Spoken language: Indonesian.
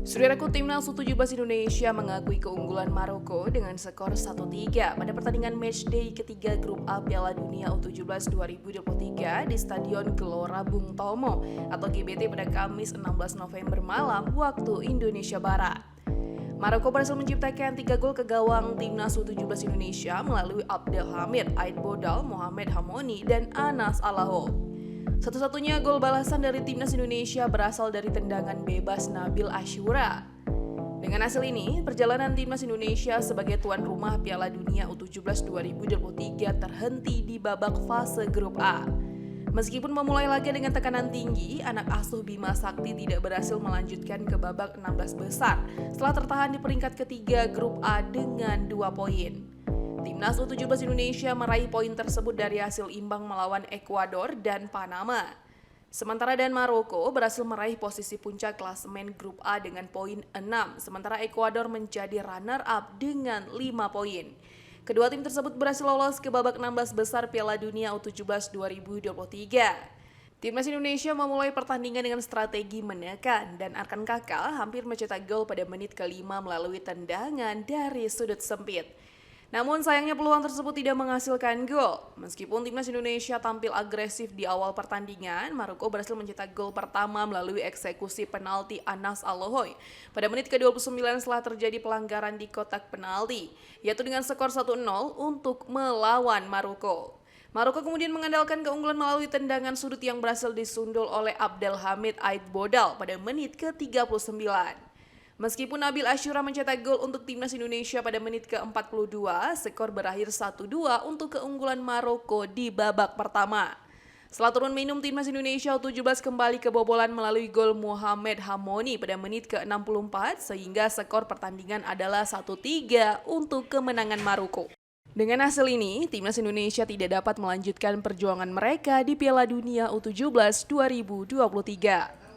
Saudaraku, timnas U17 Indonesia mengakui keunggulan Maroko dengan skor 1-3 pada pertandingan matchday ketiga grup A Piala Dunia U17 2023 di Stadion Gelora Bung Tomo atau GBT pada Kamis 16 November malam waktu Indonesia Barat. Maroko berhasil menciptakan 3 gol ke gawang timnas U17 Indonesia melalui Abdelhamid, Aid Bodal, Mohamed Hamoni, dan Anas Alaho. Satu-satunya gol balasan dari timnas Indonesia berasal dari tendangan bebas Nabil Ashura. Dengan hasil ini, perjalanan timnas Indonesia sebagai tuan rumah Piala Dunia U17 2023 terhenti di babak fase grup A. Meskipun memulai laga dengan tekanan tinggi, anak asuh Bima Sakti tidak berhasil melanjutkan ke babak 16 besar setelah tertahan di peringkat ketiga grup A dengan 2 poin. Timnas U17 Indonesia meraih poin tersebut dari hasil imbang melawan Ekuador dan Panama. Sementara dan Maroko berhasil meraih posisi puncak klasemen grup A dengan poin 6, sementara Ekuador menjadi runner-up dengan 5 poin. Kedua tim tersebut berhasil lolos ke babak 16 besar Piala Dunia U17 2023. Timnas Indonesia memulai pertandingan dengan strategi menekan dan Arkan Kakal hampir mencetak gol pada menit ke-5 melalui tendangan dari sudut sempit. Namun sayangnya peluang tersebut tidak menghasilkan gol. Meskipun timnas Indonesia tampil agresif di awal pertandingan, Maroko berhasil mencetak gol pertama melalui eksekusi penalti Anas Alahoy pada menit ke-29 setelah terjadi pelanggaran di kotak penalti, yaitu dengan skor 1-0 untuk melawan Maroko. Maroko kemudian mengandalkan keunggulan melalui tendangan sudut yang berhasil disundul oleh Abdelhamid Aid Bodal pada menit ke-39. Meskipun Nabil Ashura mencetak gol untuk timnas Indonesia pada menit ke-42, skor berakhir 1-2 untuk keunggulan Maroko di babak pertama. Setelah turun minum, timnas Indonesia U17 kembali kebobolan melalui gol Mohamed Hamoni pada menit ke-64 sehingga skor pertandingan adalah 1-3 untuk kemenangan Maroko. Dengan hasil ini, timnas Indonesia tidak dapat melanjutkan perjuangan mereka di Piala Dunia U17 2023.